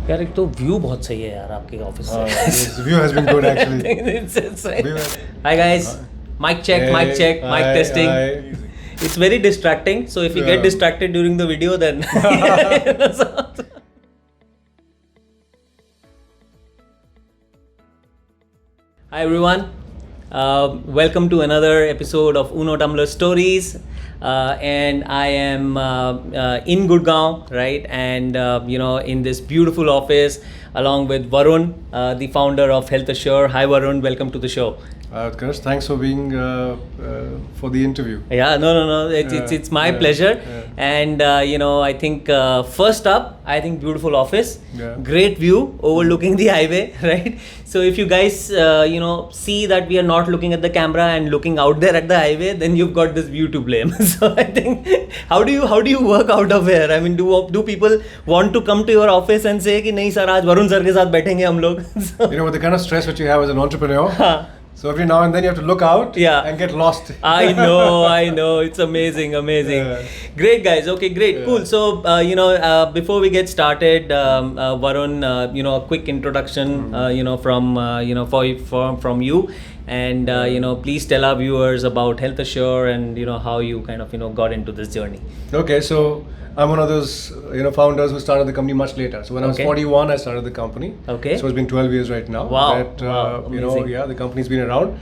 यार एक तो व्यू बहुत सही है यार आपके ऑफिस से. This view has been good actually. Hi guys, mic check, mic check, mic testing. Hi. It's very distracting, so if you get distracted during the video, then Hi everyone, welcome to another episode of UnoTumbler Stories. And I am in Gurgaon, right? And in this beautiful office, along with Varun, the founder of HealthAssure. Hi Varun, welcome to the show. Utkarsh, thanks for being for the interview. Yeah, no. It's my pleasure. And I think first up, I think beautiful office, great view overlooking the highway, right? So if you guys see that we are not looking at the camera and looking out there at the highway, then you've got this view to blame. So I think how do you work out of here? I mean, do people want to come to your office and say कि नहीं sir आज Varun sir के साथ बैठेंगे हम लोग? You know, with the kind of stress which you have as an entrepreneur. So every now and then you have to look out and get lost. I know. It's amazing. Yeah. Great guys. Okay, great. Cool. So, before we get started, Varun, a quick introduction, from you. And, please tell our viewers about HealthAssure and, how you kind of, got into this journey. Okay, so I'm one of those, founders who started the company much later. So when I was 41, I started the company. Okay. So it's been 12 years right now. Wow. The company's been around.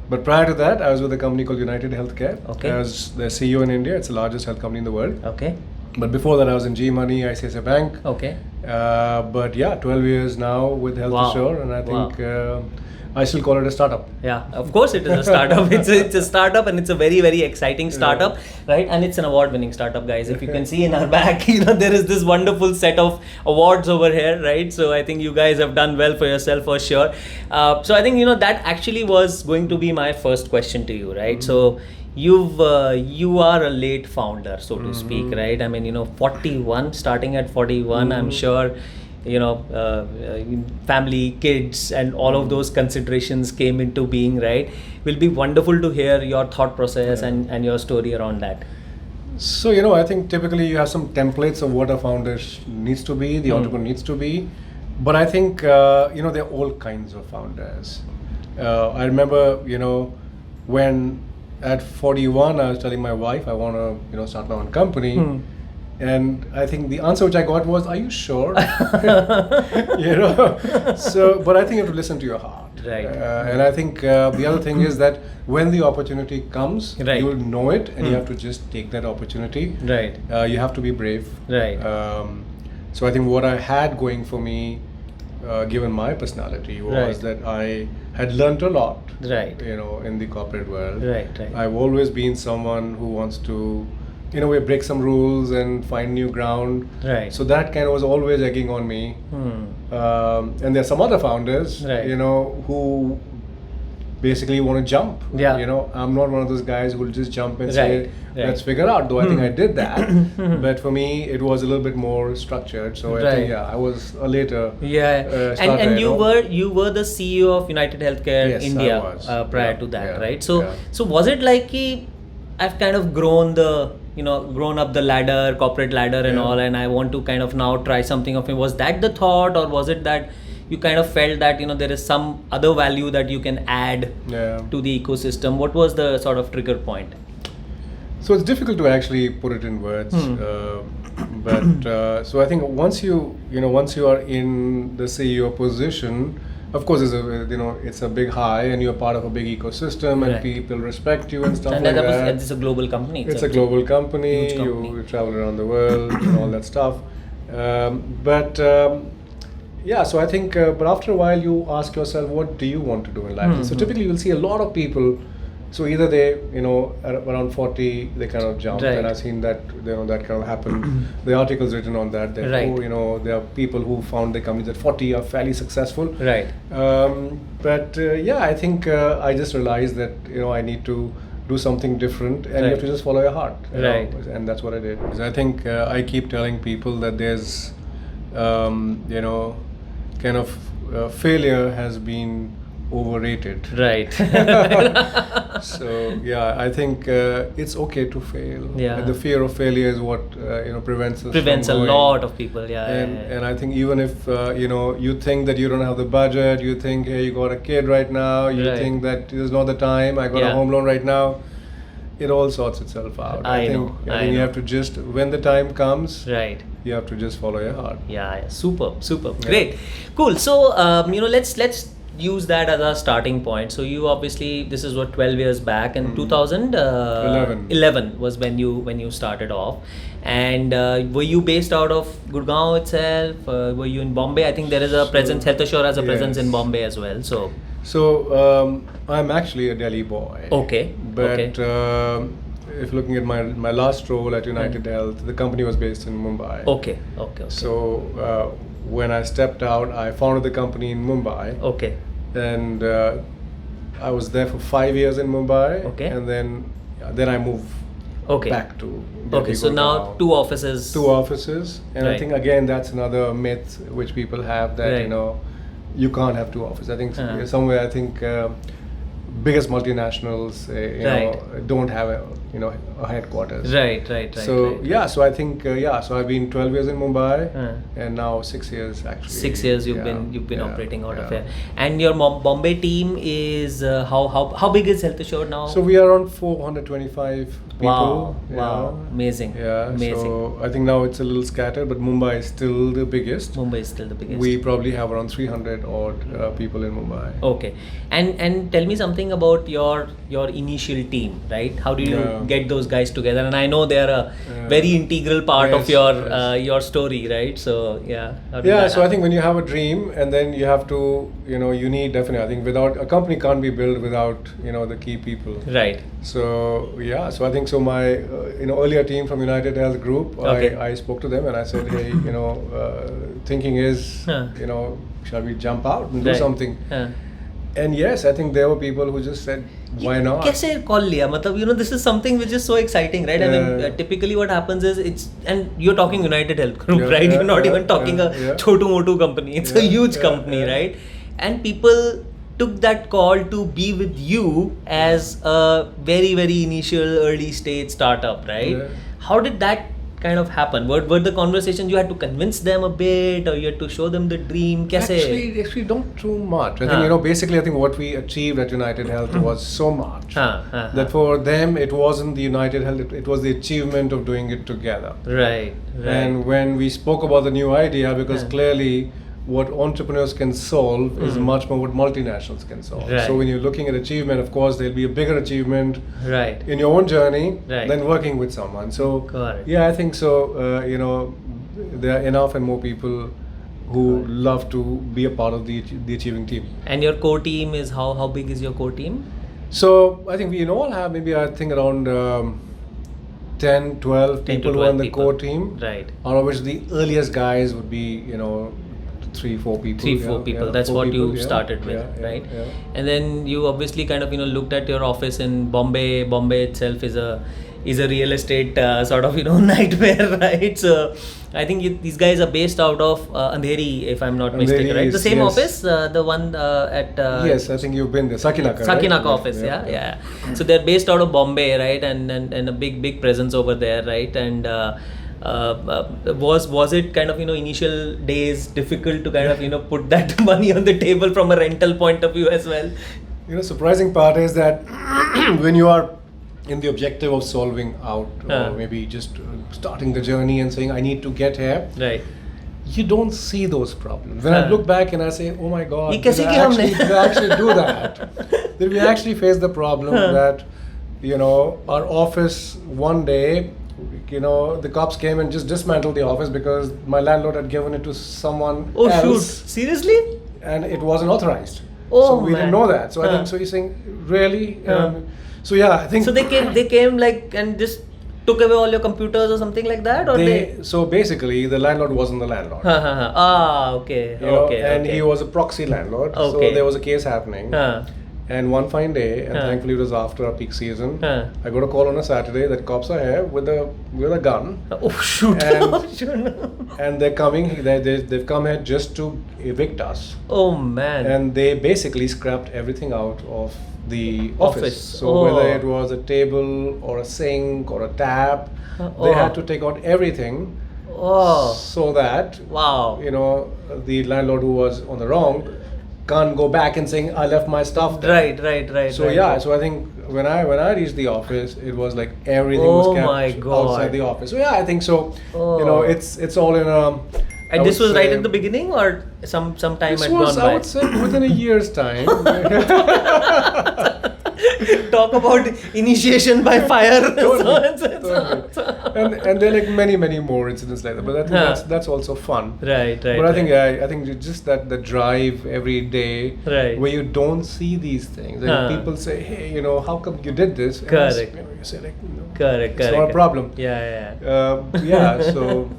But prior to that, I was with a company called United Healthcare. Okay. I was the CEO in India. It's the largest health company in the world. Okay. But before that, I was in G Money, ICICI Bank. Okay. 12 years now with HealthAssure, and I think I still call it a startup. Yeah, of course it is a startup. It's a startup, and it's a very, very exciting startup, right? And it's an award-winning startup, guys. If you can see in our back, there is this wonderful set of awards over here, right? So I think you guys have done well for yourself for sure. So I think that actually was going to be my first question to you, right? So you are a late founder, so to speak, right? I mean, 41, starting at 41, I'm sure. Family, kids, and all of those considerations came into being, right? Will be wonderful to hear your thought process and your story around that. So, I think typically you have some templates of what a founder needs to be, the entrepreneur needs to be. But I think, there are all kinds of founders. I remember, when at 41, I was telling my wife, I want to, start my own company. And I think the answer which I got was, "Are you sure?" So, but I think you have to listen to your heart. Right. And I think the other thing is that when the opportunity comes, you will know it, and you have to just take that opportunity. Right. You have to be brave. Right. So I think what I had going for me, given my personality, was that I had learned a lot. Right. In the corporate world. Right. I've always been someone who wants to, in a way, break some rules and find new ground. Right. So that kind of was always egging on me. And there's some other founders, who basically want to jump. Yeah. I'm not one of those guys who will just jump and say, let's figure out. Though I think I did that. But for me, it was a little bit more structured. So I think, I was a later starter, and you were the CEO of United Healthcare India prior to that, right? So was it like I've kind of grown up the ladder, corporate ladder and all, and I want to kind of now try something of it. Was that the thought, or was it that you kind of felt that, there is some other value that you can add to the ecosystem? What was the sort of trigger point? So it's difficult to actually put it in words. But so I think once you are in the CEO position, of course, it's a big high, and you're part of a big ecosystem, and people respect you and stuff like that. It's a global company. It's a global company. You travel around the world and all that stuff. So I think, but after a while, you ask yourself, what do you want to do in life? So typically, you'll see a lot of people. So either they, around 40, they kind of jump, and I've seen that, that kind of happen. The articles written on that, there are people who found their companies at 40 are fairly successful. Right. I think I just realized that, I need to do something different, and you have to just follow your heart. Right. And that's what I did. I think I keep telling people that there's, failure has been overrated. Right. So yeah, I think it's okay to fail. Yeah. And the fear of failure is what prevents us. Prevents a from going. lot of people. Yeah. And I think even if you think that you don't have the budget, you think, hey, you got a kid right now, you Right. think that there's not the time, I got Yeah. a home loan right now, it all sorts itself out. I think know, I you know. have to just, when the time comes, Right. you have to just follow your heart. Yeah. Superb. Yeah. Great. Cool. So let's use that as our starting point. So you obviously, this is what 12 years back, and 2011 was when you started off. And were you based out of Gurgaon itself? Were you in Bombay? I think there is a presence. HealthAssure has a presence in Yes. Bombay as well. So I'm actually a Delhi boy. Okay. But Okay. if looking at my last role at United Health, the company was based in Mumbai. Okay. So when I stepped out, I founded the company in Mumbai, Okay. and I was there for 5 years in Mumbai. Okay. And then I moved Okay. back to Okay. Delhi, So now Gurgaon. 2 offices. Two offices, and I Right. think again that's another myth which people have, that Right. you can't have 2 offices. I think Uh-huh. somewhere I think biggest multinationals Right. don't have a headquarters. Right. So yeah, so I think so I've been 12 years in Mumbai, Uh. and now 6 years actually. 6 years you've been operating out of here. And your Bombay team is how big is HealthAssure now? So we are around 425 people. Wow, amazing. Yeah, Amazing. so I think now it's a little scattered, but Mumbai is still the biggest. Mumbai is still the biggest. We probably have around 300 odd people in Mumbai. Okay. And tell me something about your initial team, right? How do you get those guys together? And I know they are a very integral part of your story, right? So yeah. how did that So I happen? think when you have a dream, and then you have to, you need definitely, I think without a company can't be built without the key people. Right. So so I think so my earlier team from United Health Group, Okay. I spoke to them and I said, hey, thinking is, shall we jump out and do Right. something? Huh. And yes, I think there were people who just said, why not? कैसे call लिया? मतलब this is something which is so exciting, right? I mean, Yeah. typically what happens is and you're talking United Health Group, Yeah, right? yeah, You're not yeah, even talking yeah, a yeah. chotu motu company. It's a Yeah, huge yeah, company, yeah. right? And people took that call to be with you as a very, very initial early stage startup, right? Yeah. How did that kind of happen? Were the conversations you had to convince them a bit, or you had to show them the dream? कैसे? Actually, not too much. I think basically, I think what we achieved at United Health was so much that for them it wasn't the United Health; it was the achievement of doing it together. Right. And when we spoke about the new idea, because clearly what entrepreneurs can solve is much more what multinationals can solve. Right. So when you're looking at achievement, of course, there'll be a bigger achievement Right. in your own journey Right. than working with someone. So Got it. yeah, I think so. There are enough and more people who love to be a part of the achieving team. And your core team is how big is your core team? So I think we all have maybe I think around 10, 12 10 to people who 12 are in the people. core team. Right. Out of which the earliest guys would be 3-4 people. 3-4 people. That's 4 what people, you started with, right? Yeah. And then you obviously kind of looked at your office in Bombay. Bombay itself is a real estate sort of nightmare, right? So I think these guys are based out of Andheri, if I'm not mistaken, right? The same yes. office, the one at Yes, I think you've been there. Sakinaka. Sakinaka right? office, yeah. So they're based out of Bombay, right? And a big presence over there, right? And was it kind of initial days difficult to kind of put that money on the table from a rental point of view as well? Surprising part is that when you are in the objective of solving out, or maybe just starting the journey and saying I need to get here, Right. you don't see those problems. When I look back and I say, oh my God, ये कैसे किया हमने? did I actually do that? Did we actually face the problem that our office one day, the cops came and just dismantled the office because my landlord had given it to someone Oh else, shoot! Seriously? and it wasn't authorized. Oh, so we man. didn't know that. So I think so. You're saying really? So yeah, I think So they came like and just took away all your computers or something like that, or they? So basically, the landlord wasn't the landlord. Okay. And he was a proxy landlord. So Okay. there was a case happening. And one fine day, and thankfully it was after our peak season, I got a call on a Saturday that cops are here with a gun. Oh shoot! And they're coming. They've come here just to evict us. Oh man! And they basically scrapped everything out of the office. So whether it was a table or a sink or a tap, they had to take out everything. So that the landlord who was on the wrong can't go back and saying I left my stuff there. Right. So I think when I reached the office, it was like everything was kept outside the office. So I think so. It's all in a. And this was right at the beginning, or some time had gone by? I would say within a year's time. Talk about initiation by fire. And there are like many more incidents like that. But I think that's also fun. Right. But I think just that the drive every day, where you don't see these things, and people say, hey, how come you did this? And Correct. You say like, Correct. It's not a problem. Yeah. So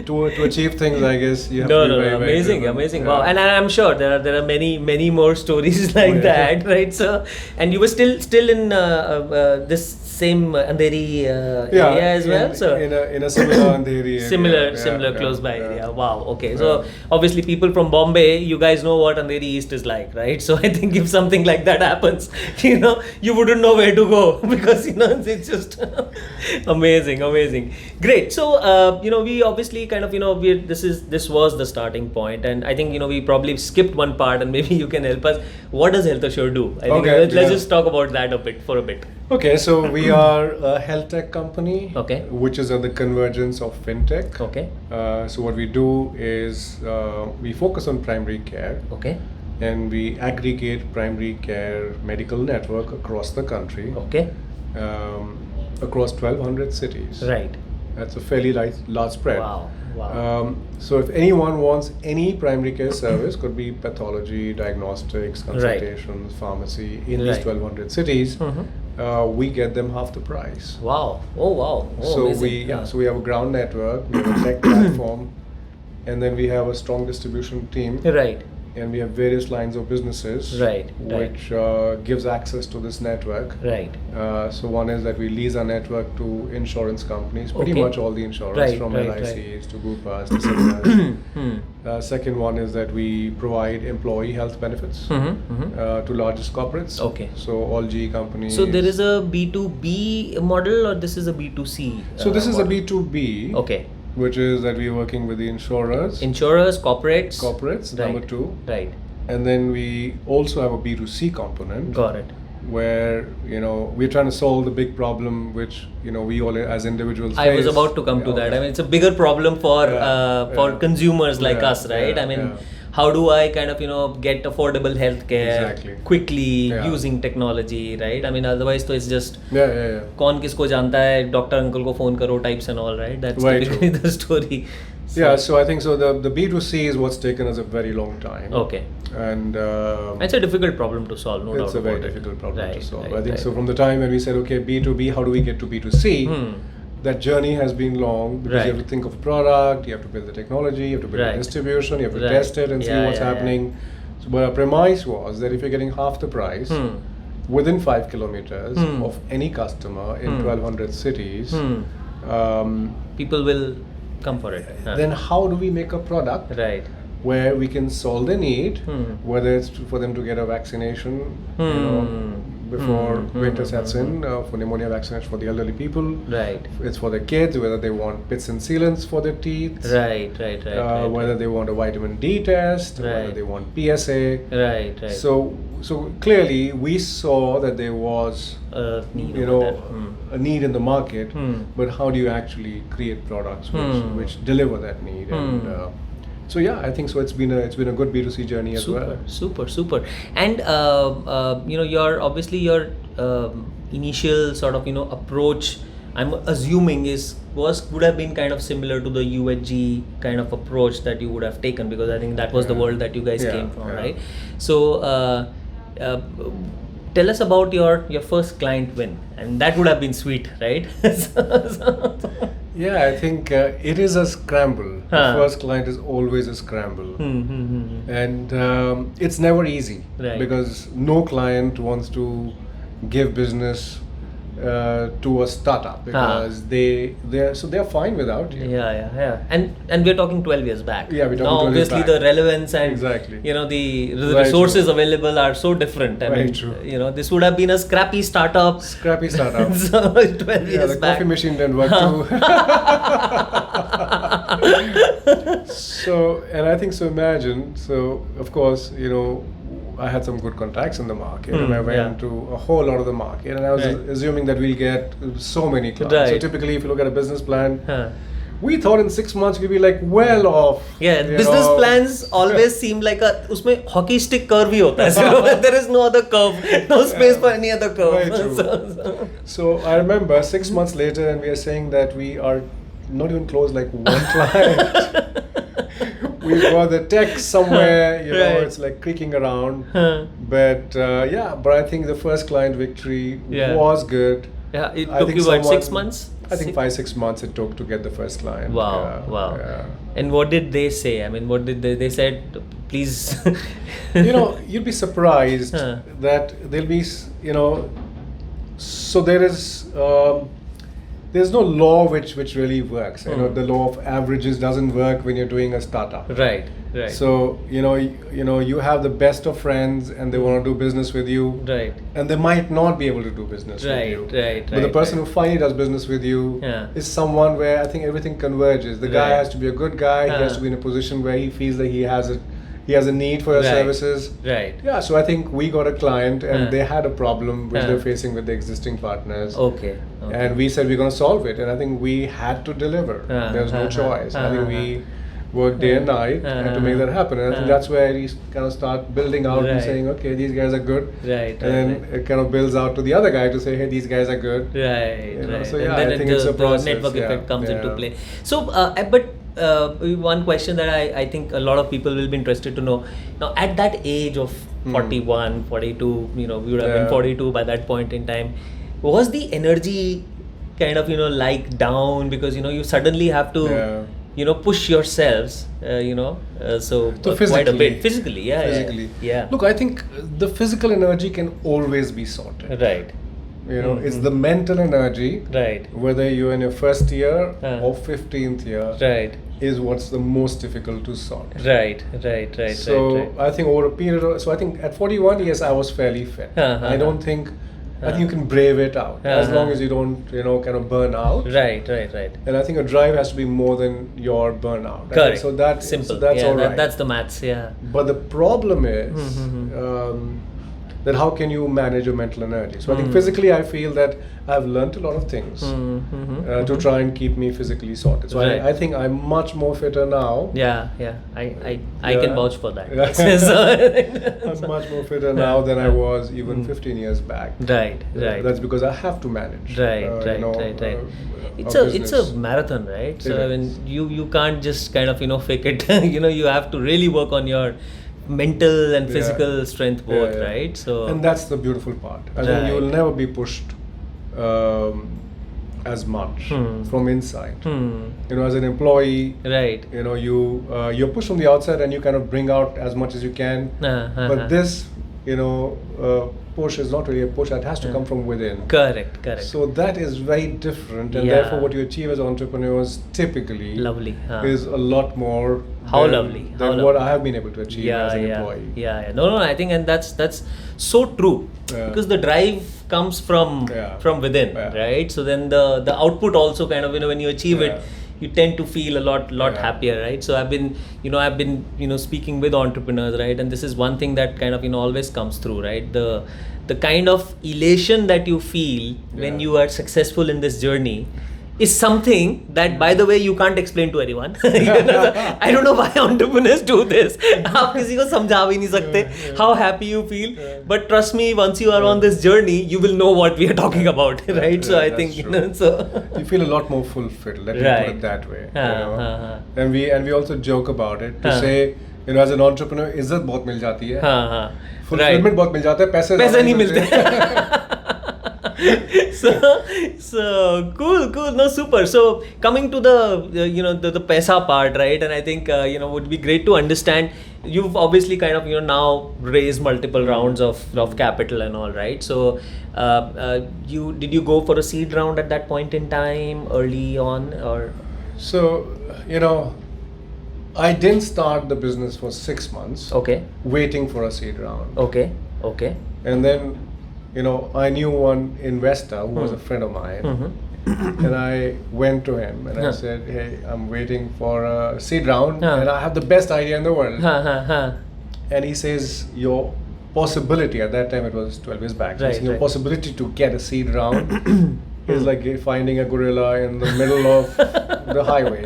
to achieve things, I guess you have to be very, very amazing. Wow. And I'm sure there are many more stories like that, right? So, and you were still in this same Andheri area as well. So in a similar Andheri area. Similar close by area. Wow. Okay. So obviously people from Bombay, you guys know what Andheri East is like, right? So I think if something like that happens, you wouldn't know where to go because it's just amazing. Great. So we obviously kind of this was the starting point, and I think we probably skipped one part, and maybe you can help us. What does HealthAssure do? I think let's just talk about that for a bit. Okay, so we are a healthtech company, which is at the convergence of fintech. Okay. So what we do is we focus on primary care. Okay. And we aggregate primary care medical network across the country. Okay. Across 1,200 cities. Right. That's a fairly large spread. Wow. So if anyone wants any primary care service, could be pathology, diagnostics, consultations, pharmacy in these 1,200 cities, we get them half the price. Wow. Oh wow. So amazing. So we have a ground network, we have a tech platform, and then we have a strong distribution team. Right. And we have various lines of businesses, which gives access to this network. Right. So one is that we lease our network to insurance companies, pretty much all the insurance, from LICs to Bupas to Cignas. Second one is that we provide employee health benefits to largest corporates. Okay. So all GE companies. So there is a B2B model, or this is a B2C? So this is a B2B. Okay. Which is that we're working with the insurers, corporates, number two. Right. And then we also have a B2C component. Got it. Where, we're trying to solve the big problem which, we all as individuals face. I was about to come to that. I mean, it's a bigger problem for consumers like us, right? How do I kind of get affordable healthcare quickly using technology, right? I mean, otherwise so it's just कौन किसको जानता है, doctor uncle को phone करो types and all, right? That's typically the story. So I think so the B2C is what's taken us a very long time. Okay. And it's a difficult problem to solve, no doubt. It's a very difficult problem to solve. I think so from the time when we said, okay, B2B, how do we get to B2C? That journey has been long because you have to think of a product, you have to build the technology, you have to build the distribution, you have to test it and see what's happening. So, but our premise was that if you're getting half the price within 5 kilometers of any customer in 1,200 cities, people will come for it. Then how do we make a product where we can solve the need, whether it's for them to get a vaccination, before winter sets in, for pneumonia vaccination for the elderly people. Right. It's for the kids, whether they want bits and sealants for their teeth. Right. Whether they want a vitamin D test, whether they want PSA. Right. So clearly we saw that there was a need, a need in the market, but how do you actually create products which deliver that need? And so I think so. It's been a good B2C journey as well. Super. And your initial sort of approach, I'm assuming would have been kind of similar to the UHG kind of approach that you would have taken, because I think that was the world that you guys came from, right? So tell us about your first client win, and that would have been sweet, right? Yeah, I think it is a scramble. The Huh. first client is always a scramble. And it's never easy Right. because no client wants to give business to a startup because they're fine without you. Yeah. And we're talking 12 years back. Yeah, we're talking now 12 years obviously back. the relevance and Exactly. the Very resources true. available are so different. I Very mean, true. this would have been a scrappy startup. Scrappy startup. So 12 Yeah, years the back. coffee machine didn't work too. So, and I think so. Imagine, so of course, I had some good contacts in the market, and I went to a whole lot of the market, and I was Right. assuming that we'll get so many clients. So Right. typically, if you look at a business plan, Huh. we thought in 6 months we'd be like well off. Yeah, business plans always seem like उसमें hockey stick curve ही होता है. So there is no other curve, no space for any other curve. Very true. So I remember 6 months later, and we are saying that we are not even close like one client. We've got the tech somewhere, Right. it's like creaking around. Huh. But but I think the first client victory Yeah. was good. Yeah, it I took think you what, 6 someone- months? I think 5-6 months it took to get the first client. Wow, Yeah, wow. yeah. And what did they say? I mean, what did they said? Please. You'd be surprised Huh. that there'll be, so there's no law which really works. The law of averages doesn't work when you're doing a startup. Right. So you have the best of friends, and they want to do business with you, Right. and they might not be able to do business with Right, you. right, But the right, person right. who finally does business with you Yeah. is someone where I think everything converges. The guy Right. has to be a good guy. He has to be in a position where he feels that he has a need for your Right. services. Right. Yeah, so I think we got a client, and Huh. they had a problem which Huh. they're facing with the existing partners. Okay. And we said we're going to solve it, and I think we had to deliver. There's no choice. I think we worked day and night and to make that happen. And I think that's where we kind of start building out and Right. saying, okay, these guys are good. Right. And then it kind of builds out to the other guy to say, hey, these guys are good. Right. You know, Right. so yeah, and then I think the, it's a the process, network yeah, effect comes into yeah. play. So, but one question that I think a lot of people will be interested to know. Now, at that age of 41, 42, we would have been Yeah. 42 by that point in time, was the energy kind of, like down because, you suddenly have to, push yourselves, so quite a physically. bit. Physically, yeah. Physically. Yeah. Look, I think the physical energy can always be sorted. Right. It's the mental energy, Right. whether you're in your first year Uh. or 15th year, Right. is what's the most difficult to sort. Right. So I think over a period of, so I think at 41 years I was fairly fit. I don't think, I think you can brave it out as long as you don't, kind of burn out. Right. And I think a drive has to be more than your burnout. Correct. So that's simple. So that's yeah, all right. that's the maths. Yeah. But the problem is that how can you manage your mental energy? So I think physically I feel that I've learned a lot of things to try and keep me physically sorted. So Right. I think I'm much more fitter now. Yeah. I can vouch for that. I'm much more fitter now than I was even 15 years back. Right. That's because I have to manage. Right. It's a business. marathon, right? So It I mean, is. you can't just kind of fake it. You have to really work on your mental and physical strength both, Yeah. right? So And that's the beautiful part. I think you will never be pushed as much from inside. As an employee, right. you're pushed from the outside and you kind of bring out as much as you can. But this, push is not really a push. It has to come from within. Correct. So that is very different, and Yeah. therefore what you achieve as entrepreneurs typically Lovely. is a lot more How than, lovely. How than lovely. what I have been able to achieve as an yeah. employee. Yeah. No. I think, and that's so true because the drive comes from within, Yeah. right? So then the output also kind of when you achieve it, Yeah. you tend to feel a lot Yeah. happier, right? So I've been speaking with entrepreneurs, right? And this is one thing that kind of always comes through, right? The kind of elation that you feel when you are successful in this journey is something that, by the way, you can't explain to anyone. I don't know why entrepreneurs do this. आप किसी को समझा भी नहीं सकते how happy you feel. But trust me, once you are on this journey, you will know what we are talking about, right? So I think so. You feel a lot more fulfilled. Let me put it that way. And we also joke about it to say, as an entrepreneur, इज्जत बहुत मिल जाती है. Fulfillment बहुत मिल जाता है, पैसे नहीं मिलते. so cool. No, super. So coming to the paisa part, right? And I think would be great to understand. You've obviously kind of now raised multiple rounds of capital and all, right? So did you go for a seed round at that point in time, early on, or? So I didn't start the business for 6 months. Okay. Waiting for a seed round. Okay. And then, I knew one investor who was a friend of mine, and I went to him and I said, "Hey, I'm waiting for a seed round, and I have the best idea in the world." And he says, "Your possibility," at that time it was 12 years back, Right, your right. possibility to get a seed round is like finding a gorilla in the middle of the highway.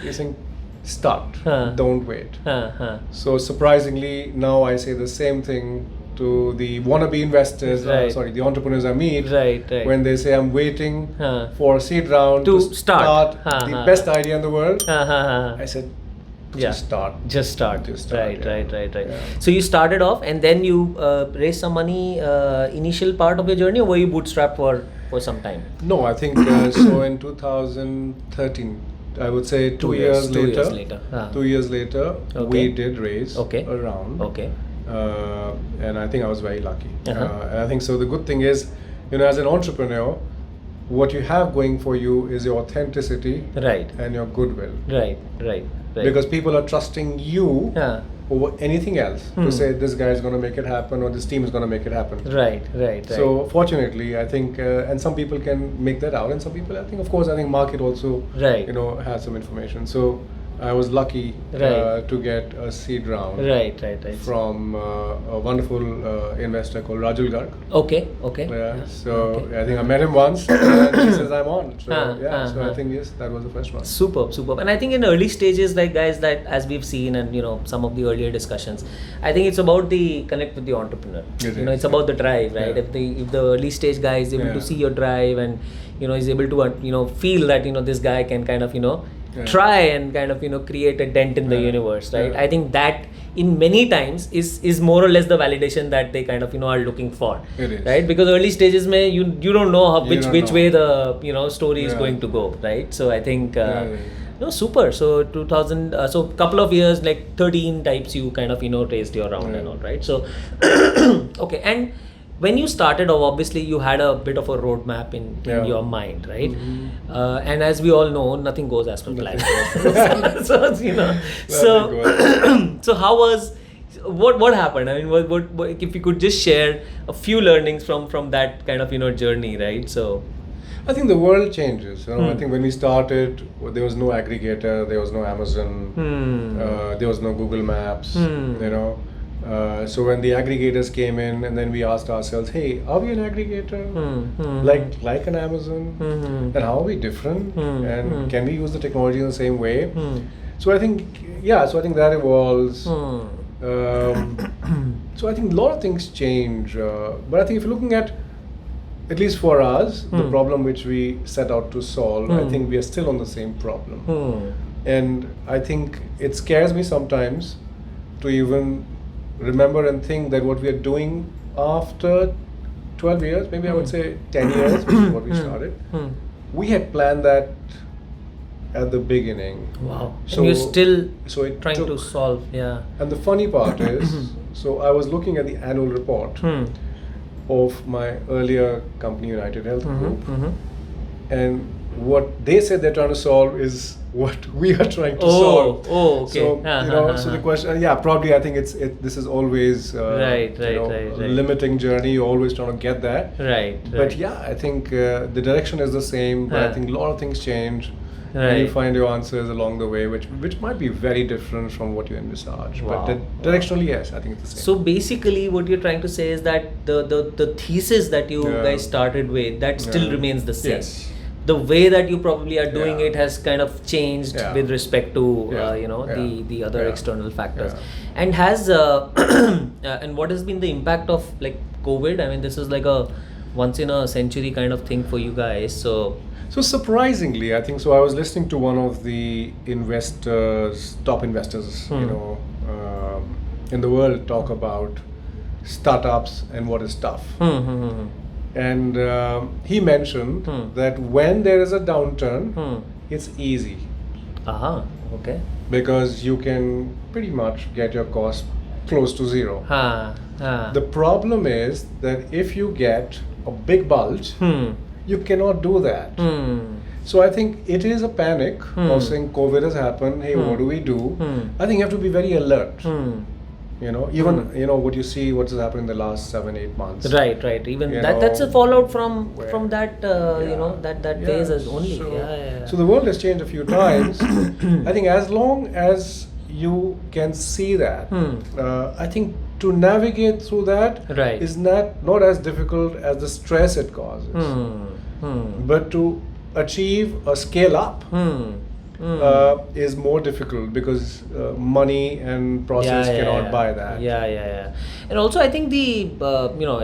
He's saying, start, don't wait. So surprisingly, now I say the same thing to the wannabe investors, the entrepreneurs I meet, when they say I'm waiting for a seed round To to start. the best idea in the world. I said, just start. Just start. Right. Yeah. So you started off, and then you raised some money. Initial part of your journey, or were you bootstrapped for some time? No, I think so. In 2013, I would say 2 years later. 2 years later, we did raise a round. Okay. And I think I was very lucky. And I think so. The good thing is, as an entrepreneur, what you have going for you is your authenticity, Right. and your goodwill. Right. Because people are trusting you over anything else to say this guy is going to make it happen, or this team is going to make it happen. Right. So fortunately, I think, and some people can make that out, and some people, I think market also, has some information. So I was lucky to get a seed round from a wonderful investor called Rajul Garg. Okay. So I think I met him once, and he says I'm on. So I think yes, that was the first one. Superb. And I think in early stages, like guys, that as we've seen, and some of the earlier discussions, I think it's about the connect with the entrepreneur. It's about the drive, right? Yeah. If the early stage guy is able to see your drive, and is able to feel that this guy can kind of try and kind of create a dent in the universe, right? I think that in many times is more or less the validation that they kind of are looking for. It is. Right? Because early stages mein you don't know which way the story is going to go, right? So I think no, super. So 2000 so couple of years, like 13 types you kind of raised your round and all, right? So okay. And when you started off, obviously you had a bit of a roadmap in your mind, right? And as we all know, nothing goes as per plan. So how was what happened? I mean, what if you could just share a few learnings from that kind of journey, right? So I think the world changes. I think when we started, there was no aggregator, there was no Amazon, there was no Google Maps. So when the aggregators came in, and then we asked ourselves, hey, are we an aggregator like an Amazon? And how are we different? And can we use the technology in the same way? So I think that evolves. So I think a lot of things change. But I think if you're looking at least for us, the problem which we set out to solve, I think we are still on the same problem. And I think it scares me sometimes to even remember and think that what we are doing after 12 years, maybe I would say 10 years, which is what we started, we had planned that at the beginning. Wow. So, and you're still it trying took, to solve, And the funny part is, so I was looking at the annual report of my earlier company, United Health Group, and what they said they're trying to solve is what we are trying to solve. Okay. So so the question, probably I think this is always right. a limiting journey. You're always trying to get there. Right. But I think the direction is the same. But I think a lot of things change, and you find your answers along the way, which might be very different from what you envisage. Wow. But directionally, yes, I think it's the same. So basically, what you're trying to say is that the thesis that you guys started with, that still remains the same. Yes. The way that you probably are doing it has kind of changed with respect to the other external factors. And has and what has been the impact of like COVID? I mean, this is like a once in a century kind of thing for you guys. So surprisingly, I think so. I was listening to one of the top investors, in the world talk about startups and what is tough. And he mentioned that when there is a downturn, it's easy. Okay. Because you can pretty much get your cost close to zero. The problem is that if you get a big bulge, you cannot do that. So I think it is a panic of saying COVID has happened, hey, what do we do? I think you have to be very alert. You know, even what you see, what's happened in the last 7-8 months. Right. Even that's a fallout from that that phase as only. So the world has changed a few times. I think as long as you can see that, I think to navigate through that is not as difficult as the stress it causes. But to achieve a scale up is more difficult because money and process cannot buy that. And also I think the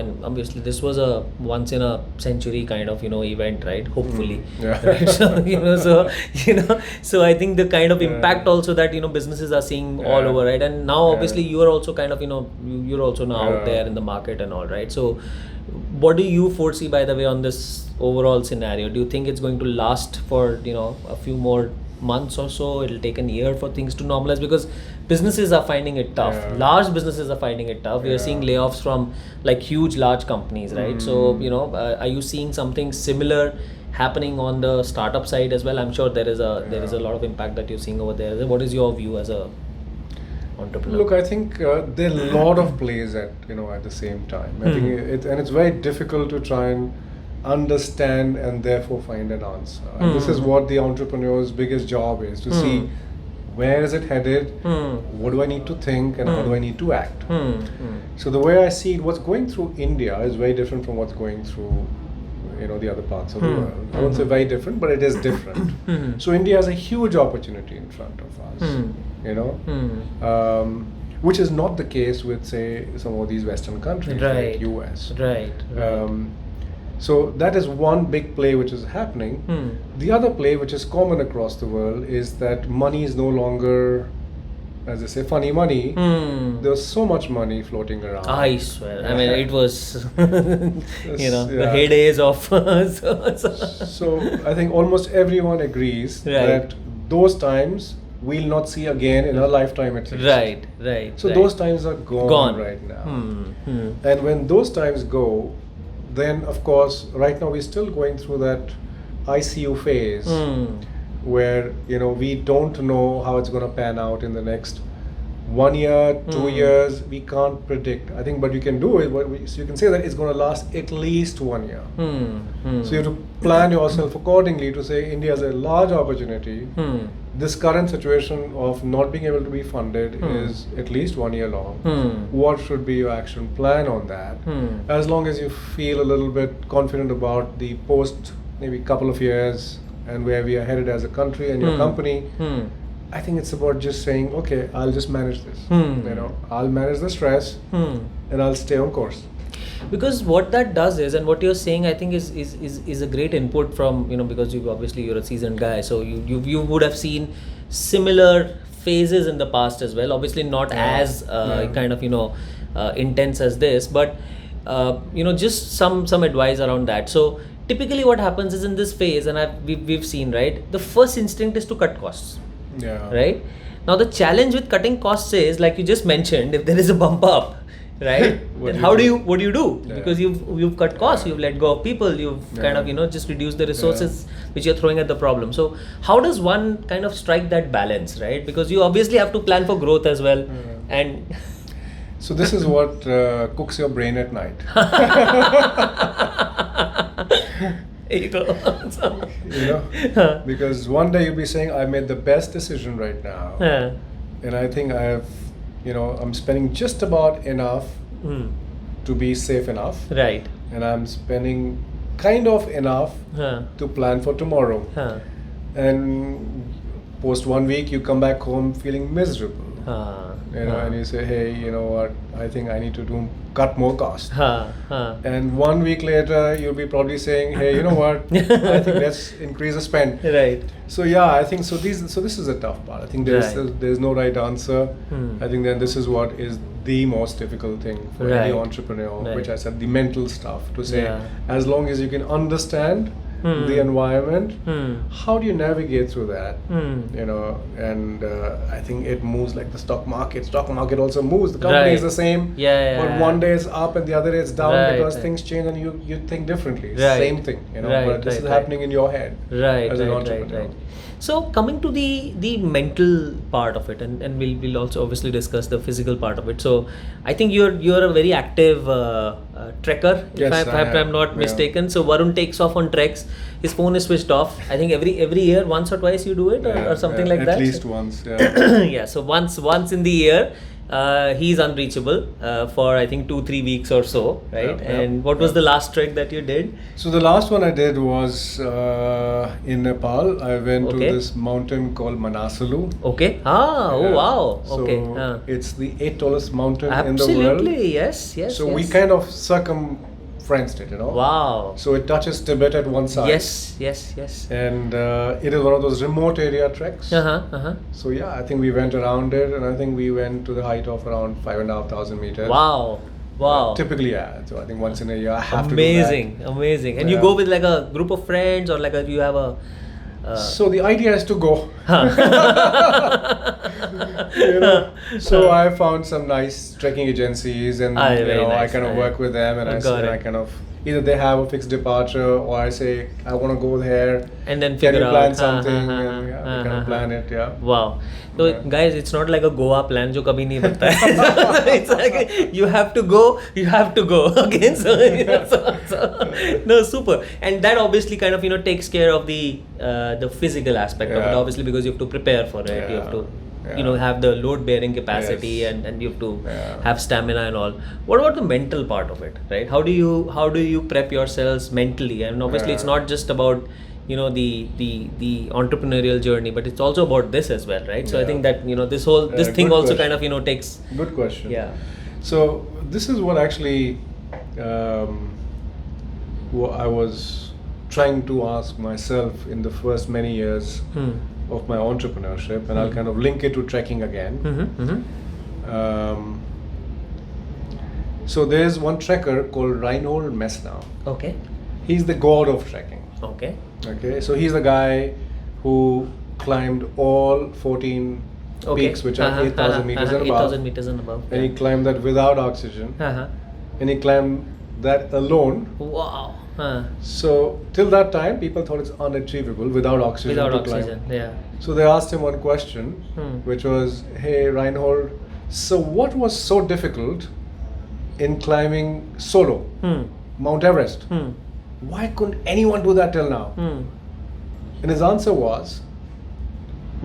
and obviously this was a once in a century kind of event, right? Hopefully. Right? So I think the kind of impact also that businesses are seeing all over, right? And now obviously you are also kind of you're also now out there in the market and all, right? So what do you foresee, by the way, on this overall scenario? Do you think it's going to last for a few more months or so? It'll take a year for things to normalize, because businesses are finding it tough. Large businesses are finding it tough. We are seeing layoffs from like huge large companies, right? So are you seeing something similar happening on the startup side as well? I'm sure there is a lot of impact that you're seeing over there. What is your view as a entrepreneur? Look, I think there are a lot of plays at the same time. I think it's very difficult to try and understand and therefore find an answer. And this is what the entrepreneur's biggest job is, to see where is it headed, what do I need to think, and how do I need to act. So the way I see it, what's going through India is very different from what's going through the other parts of the world. I won't say very different, but it is different. So India has a huge opportunity in front of us, which is not the case with, say, some of these Western countries, like US. So that is one big play which is happening. The other play, which is common across the world, is that money is no longer, as they say, funny money. There's so much money floating around. I swear. I mean, it was, the heydays of. So I think almost everyone agrees that those times we'll not see again in our lifetime at least. Right. So those times are gone right now. And when those times go, then of course, right now we're still going through that ICU phase where we don't know how it's going to pan out in the next 1 year, 2 years. We can't predict. I think, but you can do it. So you can say that it's going to last at least 1 year. So you have to plan yourself accordingly to say India has a large opportunity. This current situation of not being able to be funded is at least 1 year long. What should be your action plan on that? As long as you feel a little bit confident about the post, maybe couple of years, and where we are headed as a country and your company, I think it's about just saying, okay, I'll just manage this. I'll manage the stress and I'll stay on course. Because what that does is, and what you're saying, I think is a great input from, because you're a seasoned guy, so you would have seen similar phases in the past as well. Obviously not as kind of intense as this, but just some advice around that. So typically what happens is in this phase, and we've seen, right, the first instinct is to cut costs. Right? Now the challenge with cutting costs is, like you just mentioned, if there is a bump up, right? Then what do you do? Because you've cut costs, you've let go of people, you've kind of just reduced the resources which you're throwing at the problem. So how does one kind of strike that balance, right? Because you obviously have to plan for growth as well. And so this is what cooks your brain at night. There you go. Because one day you'll be saying, I made the best decision right now, and I think I have, I'm spending just about enough to be safe enough, right? And I'm spending kind of enough to plan for tomorrow. And post 1 week, you come back home feeling miserable. and you say, hey, you know what, I think I need to cut more cost. And 1 week later, you'll be probably saying, hey, you know what, I think let's increase the spend. Right. So yeah, I think so. This is a tough part. I think there's no right answer. I think then this is what is the most difficult thing for any entrepreneur, which I said, the mental stuff, to say, as long as you can understand the environment, how do you navigate through that? You know, and I think it moves like the stock market. Stock market also moves. The company is the same, but one day it's up and the other day it's down because things change and you think differently. Same thing, you know, but this is happening in your head as an entrepreneur. So coming to the mental part of it, and we'll also obviously discuss the physical part of it. So I think you're a very active trekker, if I'm not mistaken. So Varun takes off on treks. His phone is switched off. I think every year, once or twice you do it, or something like that. At least once. Yeah. So once in the year. He's unreachable for I think 2-3 weeks or so, right? And what was the last trek that you did? So the last one I did was in Nepal. I went to this mountain called Manasalu. Okay. Oh wow. So Okay. it's the 8th tallest mountain in the world. Absolutely. Yes. So we kind of circumferenced it, you know. Wow. So it touches Tibet at one side. Yes. And it is one of those remote area treks. So yeah, I think we went around it, and I think we went to the height of around 5,500 meters. Wow. Typically, yeah. So I think once in a year I have to do that. Amazing. And you go with like a group of friends, or like you have a. So the idea is to go. You know, so I found some nice trekking agencies, and I kind of work with them, and I kind of either they have a fixed departure, or I say I want to go there, and then can figure you plan out something, and we kind of plan it. Wow. So guys, it's not like a Goa plan जो कभी नहीं बनता है. It's like you have to go. Okay, so no, super. And that obviously kind of takes care of the physical aspect of it, obviously, because you have to prepare for it. You have to have the load bearing capacity, and you have to have stamina and all. What about the mental part of it, right? How do you prep yourselves mentally? And obviously it's not just about the entrepreneurial journey, but it's also about this as well, right? So I think that this thing also kind of takes. Good question. Yeah. So this is what actually what I was trying to ask myself in the first many years of my entrepreneurship, and I'll kind of link it to trekking again. So there's one trekker called Reinhold Messner. Okay. He's the god of trekking. Okay, so he's the guy who climbed all 14 peaks, which are 8,000 meters and above. 8,000 meters and above. And he climbed that without oxygen. And he climbed that alone. Wow. So till that time, people thought it's unachievable without oxygen. Yeah. So they asked him one question, which was, "Hey, Reinhold, so what was so difficult in climbing solo Mount Everest? Why couldn't anyone do that till now?" And his answer was,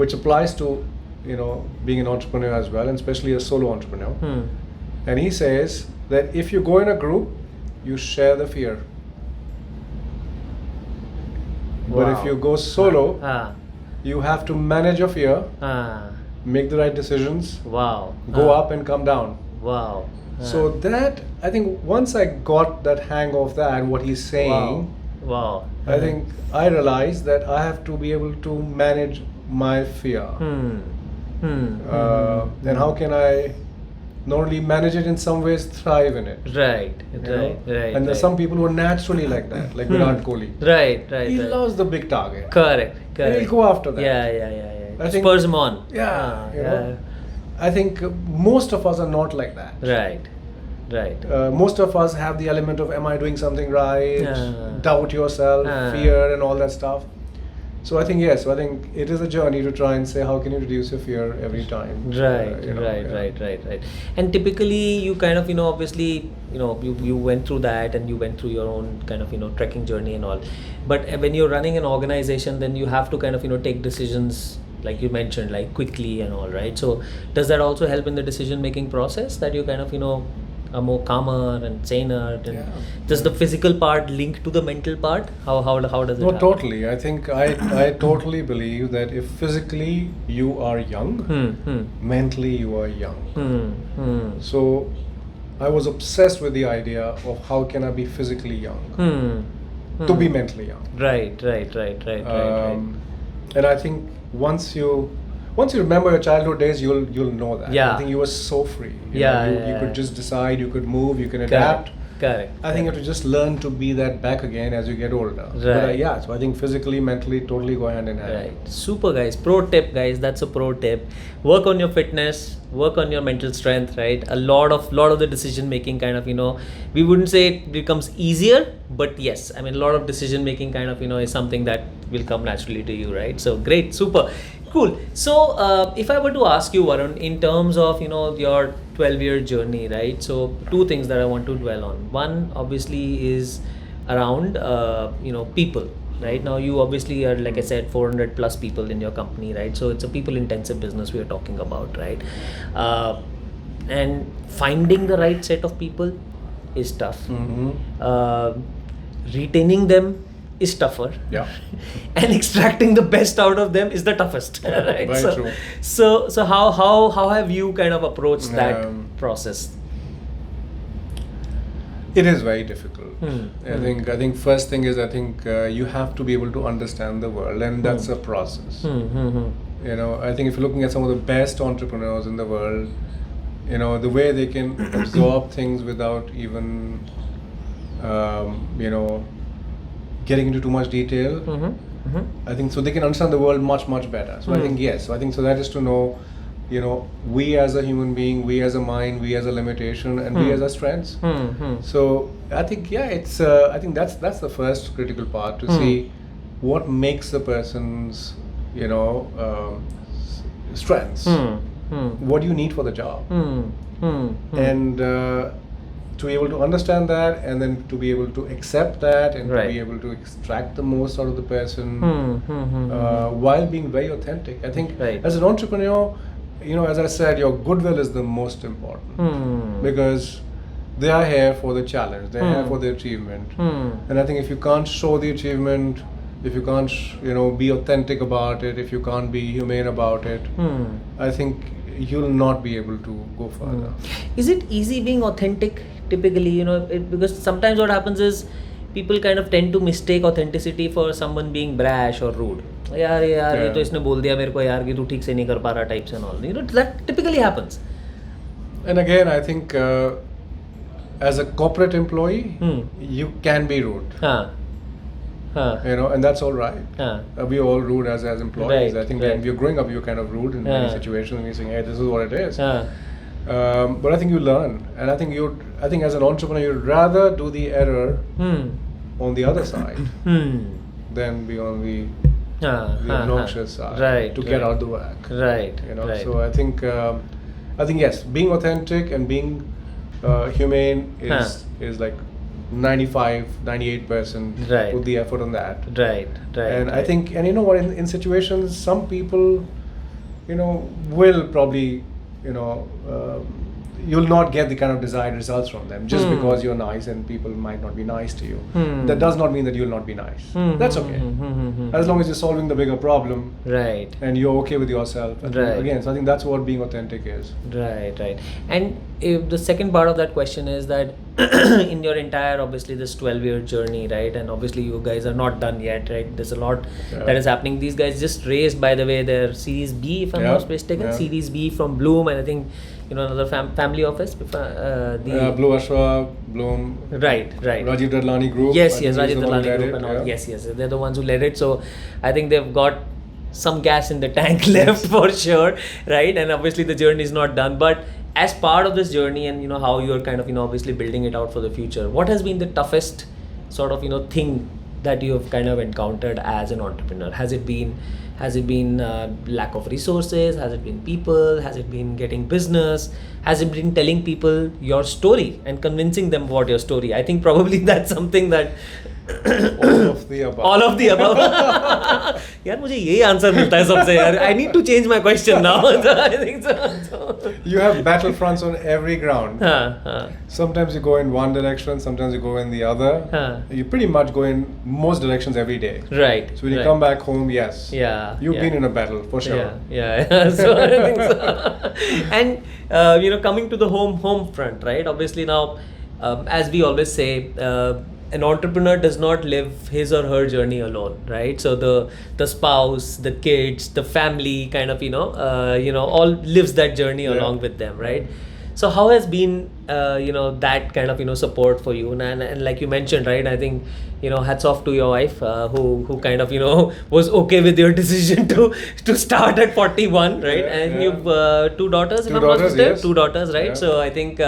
which applies to being an entrepreneur as well, and especially a solo entrepreneur. And he says that if you go in a group, you share the fear. But if you go solo, you have to manage your fear, make the right decisions, go up and come down. So that, I think once I got that hang of that, what he's saying, I think I realized that I have to be able to manage my fear. And how can I not only manage it, in some ways thrive in it? Right. And there's some people who are naturally like that, like Virat Kohli. He loves the big target. Correct. He'll go after that. Yeah. I think, spurs him on. I think most of us are not like that. Right. Most of us have the element of, am I doing something right? Doubt yourself, fear, and all that stuff. So I think it is a journey to try and say, how can you reduce your fear every time? Right. And typically you kind of, obviously, you went through that, and you went through your own kind of, trekking journey and all. But when you're running an organization, then you have to kind of, take decisions, like you mentioned, like quickly and all, right? So does that also help in the decision making process, that you kind of, more calmer and saner? And Yeah. does the physical part link to the mental part? How does it No, happen? totally. I think I totally believe that if physically you are young, mentally you are young. So I was obsessed with the idea of how can I be physically young to be mentally young. Right. And I think once you remember your childhood days, you'll know that. Yeah. I think you were so free. You Yeah, know, yeah, you yeah. could just decide, you could move, you can Correct. adapt. Correct. I think you have to just learn to be that back again as you get older. But, Right. yeah, so I think physically, mentally, totally go hand in hand. Right. Super, guys. Pro tip, guys. That's a pro tip. Work on your fitness. Work on your mental strength. Right. A lot of the decision making kind of, we wouldn't say it becomes easier, but yes, I mean, a lot of decision making kind of, is something that will come naturally to you. Right. So great. Super. Cool. So if I were to ask you, Varun, in terms of, your 12-year journey, right? So two things that I want to dwell on. One, obviously, is around, people. Right now, you obviously are, like I said, 400 plus people in your company, right? So it's a people-intensive business we are talking about, right? And finding the right set of people is tough. Retaining them is tougher. Yeah. And extracting the best out of them is the toughest. Right? Very true. So how have you kind of approached that process? It is very difficult. I think first thing is you have to be able to understand the world, and that's a process. I think if you're looking at some of the best entrepreneurs in the world, the way they can absorb things without even getting into too much detail. I think so they can understand the world much better. So I think yes. So I think so that is to know, we as a human being, we as a mind, we as a limitation, and we as our strengths. So I think it's I think that's the first critical part to see what makes the person's strengths. What do you need for the job? And to be able to understand that, and then to be able to accept that, and to be able to extract the most out of the person while being very authentic. I think as an entrepreneur, as I said, your goodwill is the most important because they are here for the challenge, they are here for the achievement. And I think if you can't show the achievement, if you can't be authentic about it, if you can't be humane about it, I think you'll not be able to go further. Is it easy being authentic typically? Because sometimes what happens is people kind of tend to mistake authenticity for someone being brash or rude. यार ये तो इसने बोल दिया मेरे को यार कि तू ठीक से नहीं कर पा रहा types and all. That typically happens. And again, I think as a corporate employee, you can be rude. And that's all right. We're all rude as employees. I think when you're growing up, you're kind of rude in many situations, and you're saying, "Hey, this is what it is." But I think you learn, and I think as an entrepreneur, you'd rather do the error on the other side than be on the obnoxious side to get out the work. Right. So I think yes, being authentic and being humane is like 95-98% put the effort on that. And I think, and what, in situations, some people will probably you'll not get the kind of desired results from them just because you're nice, and people might not be nice to you. That does not mean that you'll not be nice. That's okay. As long as you're solving the bigger problem, and you're okay with yourself. Again, so I think that's what being authentic is. Right. And if the second part of that question is that in your entire, obviously, this 12-year journey, right? And obviously you guys are not done yet, right? There's a lot that is happening. These guys just raised, by the way, their Series B, if I'm not mistaken, Series B from Bloom, and I think another family office, the Blue Ashwa, Bloom, right. Rajiv Dadlani Group. Yes, Rajiv Dadlani Group and all. Yes, they're the ones who led it. So I think they've got some gas in the tank left for sure, right? And obviously the journey is not done, but as part of this journey, and how you're kind of obviously building it out for the future, what has been the toughest sort of thing that you have kind of encountered as an entrepreneur? Has it been lack of resources? Has it been people? Has it been getting business? Has it been telling people your story and convincing them about your story? I think probably that's something that All of the above. All of the above. यार मुझे यही answer मिलता है सबसे यार. I need to change my question now. I think so. You have battlefronts on every ground. Sometimes you go in one direction, sometimes you go in the other. You pretty much go in most directions every day. Right. So when you come back home, yes. Yeah. You've been in a battle for sure. Yeah. So I think so. And coming to the home front, right? Obviously now, as we always say, an entrepreneur does not live his or her journey alone, right? So the spouse, the kids, the family kind of all lives that journey along with them, right? So how has been that kind of support for you? And like you mentioned, right? I think hats off to your wife who kind of was okay with your decision to start at 41, right? And you've two daughters, if I'm not mistaken, yes. 2 daughters, right? Yeah. So I think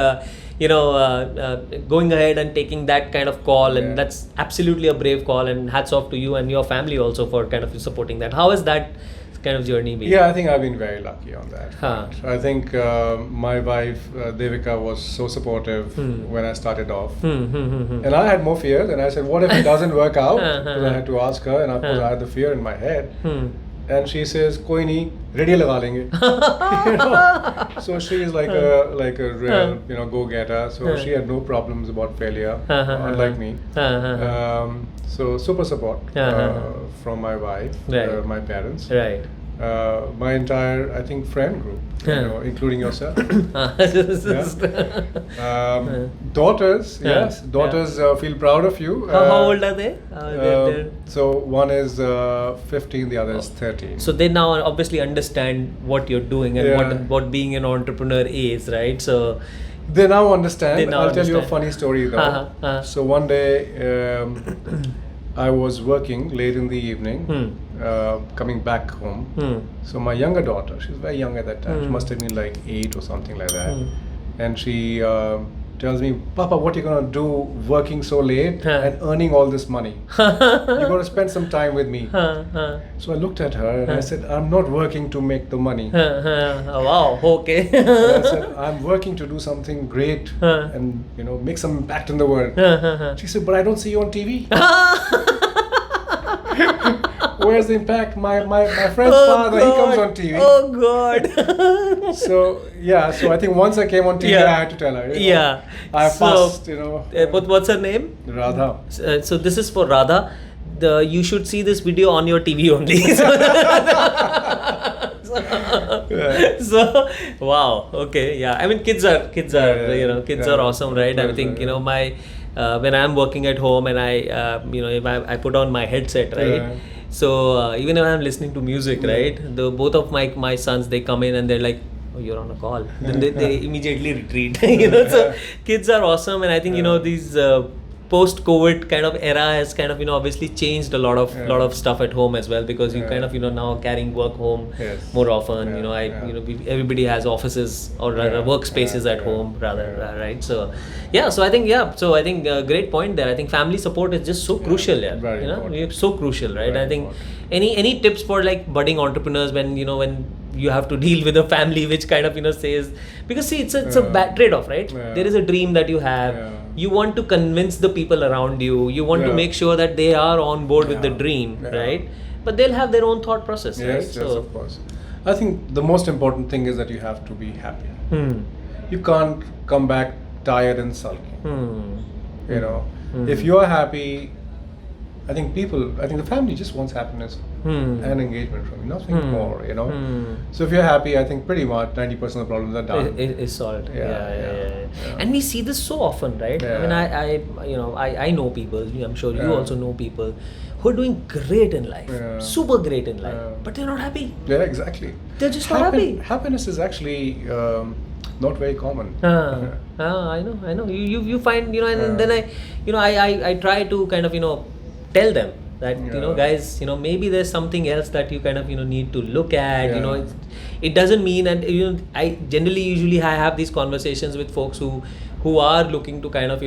going ahead and taking that kind of call, and that's absolutely a brave call, and hats off to you and your family also for kind of supporting that. How has that kind of journey been? Yeah, I think I've been very lucky on that front. I think my wife Devika was so supportive when I started off, and I had more fears, and I said, what if it doesn't work out? Because I had to ask her, and of course I had the fear in my head. And she says, "Koi nahi, ready laga lenge." So she is like a real go-getter. So she had no problems about failure, unlike me. So super support from my wife, my parents, my entire, I think, friend group, including yourself. Daughters, yes, daughters feel proud of you. How old are they? So one is 15, the other is 13. So they now obviously understand what you're doing and what being an entrepreneur is, right? So they now understand. I'll tell you a funny story though. So one day I was working late in the evening, coming back home. So my younger daughter, she was very young at that time. She must have been like 8 or something like that. And she tells me, "Papa, what are you gonna do working so late and earning all this money? You're gonna spend some time with me." So I looked at her and I said, "I'm not working to make the money." Wow, okay. And I said, "I'm working to do something great and make some impact in the world." She said, "But I don't see you on TV." Where's the impact? My friend's father, he comes on TV. Oh God. So I think once I came on TV, I had to tell her. I passed. But what's her name? Radha. So this is for Radha. You should see this video on your TV only. So wow. Okay. Yeah. I mean, kids are awesome, right? I think my when I'm working at home and if I put on my headset, right? So even if I'm listening to music, right? Both of my sons, they come in and they're like, "Oh, you're on a call." Then they immediately retreat. So kids are awesome, and I think these post-COVID kind of era has kind of obviously changed a lot of stuff at home as well, because you kind of now carrying work home more often. Everybody has offices or rather workspaces at home rather, right? So I think great point there. I think family support is just so crucial. So crucial, right? I think any tips for like budding entrepreneurs when you have to deal with a family which kind of says, because see, it's a bad trade-off, right? There is a dream that you have. You want to convince the people around you. You want to make sure that they are on board with the dream, right? But they'll have their own thought process, right? Yes, of course. I think the most important thing is that you have to be happy. You can't come back tired and sulky. If you are happy, I think the family just wants happiness and engagement from you, nothing more, So if you're happy, I think pretty much 90% of the problems are done. It's solved. Yeah. And we see this so often, right? I mean, I know people, I'm sure you also know people who are doing great in life, super great in life, but they're not happy. Yeah, exactly. They're just not happy. Happiness is actually not very common. I know. You find, and then I try to kind of, tell them that guys, maybe there's something else that you kind of need to look at. It doesn't mean, and I usually I have these conversations with folks who are looking to kind of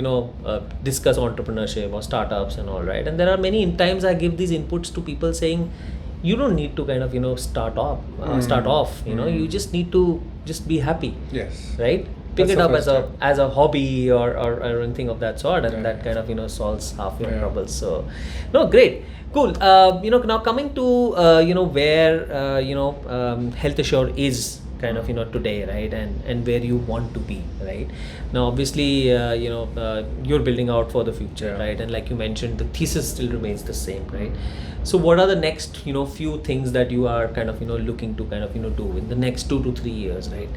discuss entrepreneurship or startups and all, right? And there are many times I give these inputs to people saying, you don't need to kind of start off. You just need to just be happy. Yes. Right? pick That's it the up first as step. a hobby or anything of that sort, and Yeah, that yeah. kind of solves half your Yeah. troubles. So no, great, cool. Now coming to where HealthAssure is kind of today, right, and where you want to be, right. Now obviously you're building out for the future, Yeah. right, and like you mentioned, the thesis still remains the same, right. So what are the next few things that you are kind of looking to kind of do in the next 2 to 3 years, right?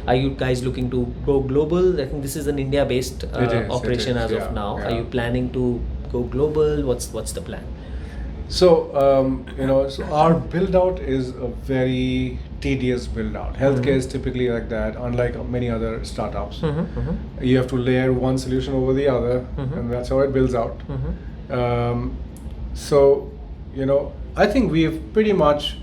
Are you guys looking to go global? I think this is an India based It operation is, as yeah, of now. yeah. Are you planning to go global? What's the plan? So, so our build out is a very tedious build out. Healthcare is typically like that, unlike many other startups. You have to layer one solution over the other, and that's how it builds out. So, I think we've pretty much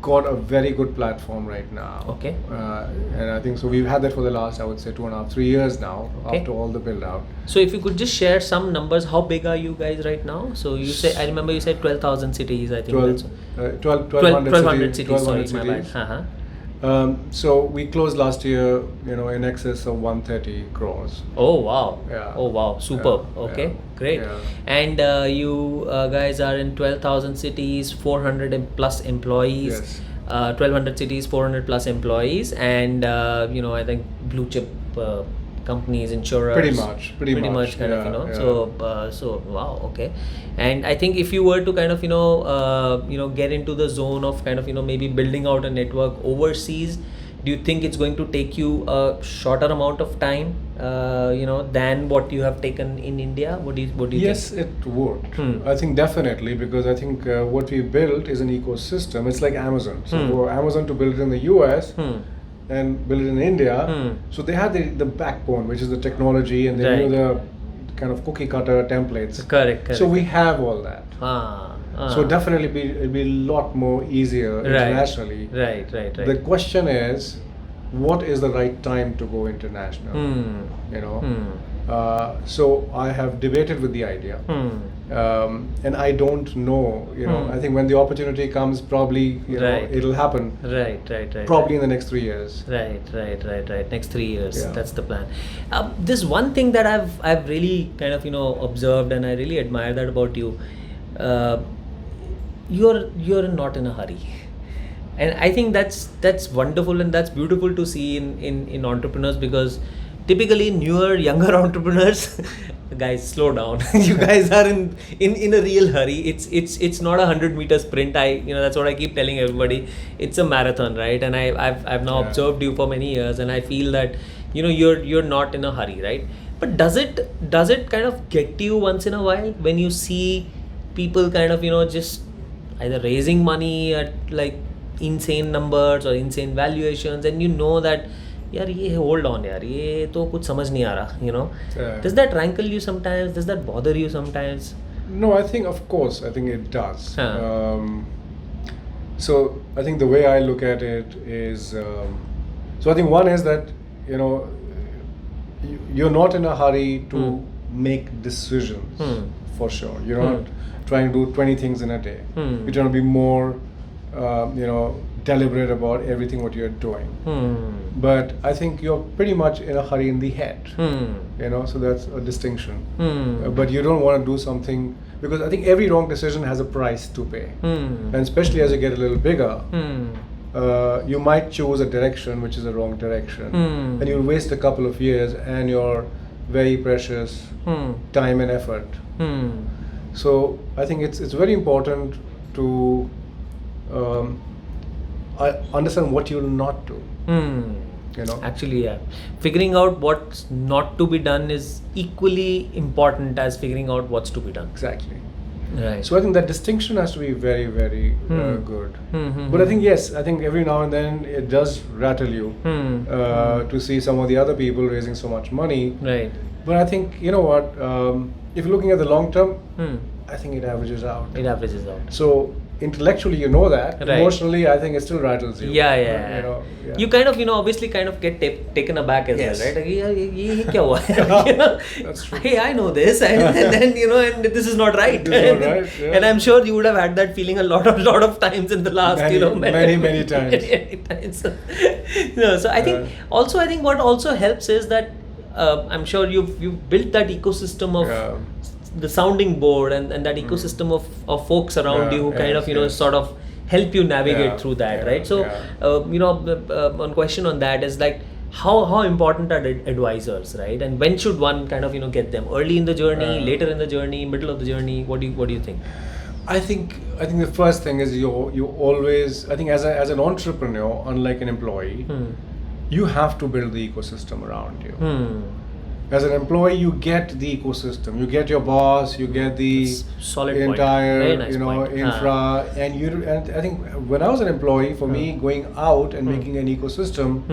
got a very good platform right now. Okay. And I think so we've had that for the last, I would say, 2.5-3 years now, Okay. after all the build out. So if you could just share some numbers, how big are you guys right now? So you say, I remember you said 12,000 cities. I think 1,200 cities. Sorry, 1,200 my bad. cities. So we closed last year, in excess of 130 crores. Oh wow! Yeah. Oh wow! Superb. Yeah. Okay, Yeah. great. Yeah. And you guys are in 12,000 cities, 400 plus employees. Yes. 1,200 cities, 400 plus employees, and I think blue chip companies, insurers. Pretty much kind of yeah. So wow, okay. And I think if you were to kind of get into the zone of kind of maybe building out a network overseas, do you think it's going to take you a shorter amount of time than what you have taken in India? What do you Yes, think? it would. I think definitely, because I think what we built is an ecosystem. It's like Amazon. So for Amazon to build it in the US and build it in India, so they had the backbone, which is the technology, and they knew the kind of cookie cutter templates. Correct. So we have all that. So definitely it'll be a lot more easier internationally. Right. The question is, what is the right time to go international? So I have debated with the idea, and I don't know. I think when the opportunity comes, probably it'll happen. Right. Probably in the next 3 years. Right. Next 3 years. Yeah. That's the plan. This one thing that I've really kind of observed, and I really admire that about you. You're not in a hurry, and I think that's wonderful and that's beautiful to see in entrepreneurs, because typically younger entrepreneurs, guys, slow down. You guys are in a real hurry. It's not a 100-meter sprint. That's what I keep telling everybody. It's a marathon, right? And I've now observed you for many years, and I feel that you're not in a hurry, right? But does it kind of get you once in a while when you see people kind of just either raising money at like insane numbers or insane valuations, and that यार ये hold on यार ये तो कुछ समझ नहीं आ रहा, does that rankle you sometimes? Does that bother you sometimes? No, I think of course it does. So I think the way I look at it is, so I think one is that you're not in a hurry to make decisions for sure. You're not trying to do 20 things in a day. You're trying to be more deliberate about everything what you're doing. But I think you're pretty much in a hurry in the head. So that's a distinction. But you don't want to do something, because I think every wrong decision has a price to pay. And especially as you get a little bigger, you might choose a direction which is a wrong direction, and you'll waste a couple of years and your very precious time and effort. So I think it's very important to understand what you'll not do. Actually, yeah, figuring out what's not to be done is equally important as figuring out what's to be done. Exactly. Right. So I think that distinction has to be very, very good. But I think every now and then it does rattle you to see some of the other people raising so much money. Right. But I think if you're looking at the long term, I think it averages out. It averages out. So intellectually you know that, Right. emotionally I think it still rattles you. Yeah. You know, yeah. You kind of, obviously kind of get taken aback as Yes. well, right? Like, ye kya hua hai? You know? That's true. Hey, I know this, and then and this is not right. This is not right, yeah. And I'm sure you would have had that feeling a lot of times in the last, Many times. many times. So I think I think what also helps is that I'm sure you've built that ecosystem of the sounding board and that ecosystem of folks around you who kind of sort of help you navigate through that, right? So one question on that is like, how important are advisors, right? And when should one kind of get them? Early in the journey, later in the journey, middle of the journey? What do you think? I think the first thing is you always, I think as an entrepreneur, unlike an employee, you have to build the ecosystem around you. As an employee, you get the ecosystem. You get your boss. You get the solid entire, Very nice infra. And I think when I was an employee, for me, going out and making an ecosystem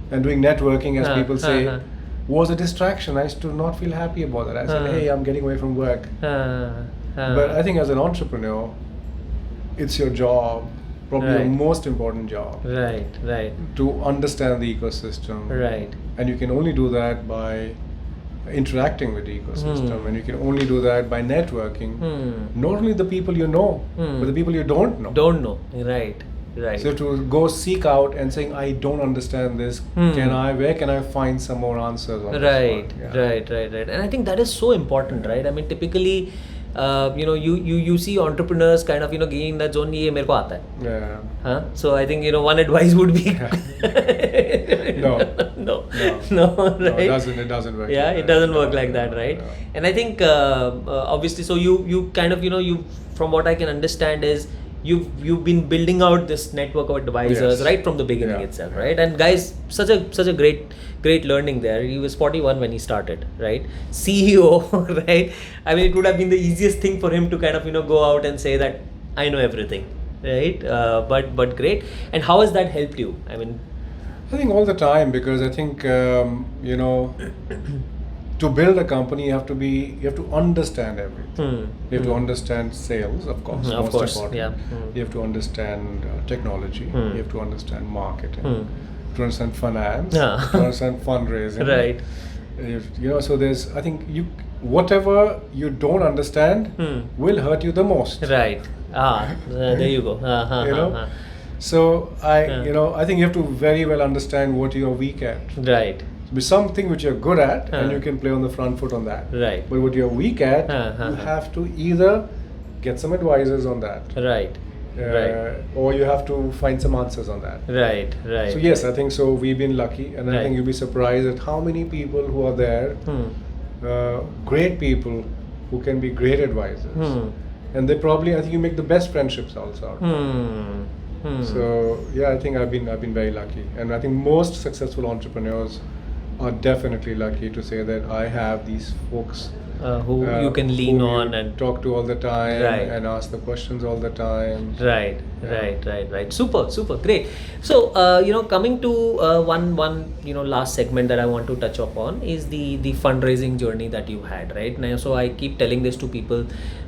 and doing networking, as people say, was a distraction. I used to not feel happy about that. I said, hey, I'm getting away from work. But I think as an entrepreneur, it's your job, probably your most important job. Right. To understand the ecosystem. Right. And you can only do that by interacting with the ecosystem, and you can only do that by networking. Not only the people you know, but the people you don't know. Right. So to go seek out and saying, I don't understand this, where can I find some more answers on this one? Right. And I think that is so important, right? I mean, typically, you see entrepreneurs kind of gaining that zone. Ye mere ko aata hai. So I think one advice would be no, right? It doesn't work. Yeah, it doesn't work like that, right? No. And I think obviously, so you kind of you, from what I can understand is you've been building out this network of advisors right from the beginning itself, right? And guys, such a great learning there. He was 41 when he started, right? CEO, right? I mean, it would have been the easiest thing for him to kind of go out and say that I know everything, right? But great. And how has that helped you? I mean, I think all the time, because I think to build a company, you have to understand everything. You have to understand sales, of course, most important. Yeah. You have to understand technology. You have to understand marketing. To understand finance. To understand fundraising. Right. So there's, I think whatever you don't understand will hurt you the most. Right. There you go. So I think you have to very well understand what you're weak at. Right. Be something which you're good at, and you can play on the front foot on that. Right. But what you're weak at, you have to either get some advisors on that. Right. Or you have to find some answers on that. Right. So yes, I think so. We've been lucky, and I think you'll be surprised at how many people who are there, great people who can be great advisors, and they probably, I think you make the best friendships also. So yeah, I think I've been very lucky, and I think most successful entrepreneurs are definitely lucky to say that I have these folks who you can lean on and talk to all the time, and ask the questions all the time. Right. Super great. So coming to one last segment that I want to touch upon is the fundraising journey that you had, right? Now, so I keep telling this to people,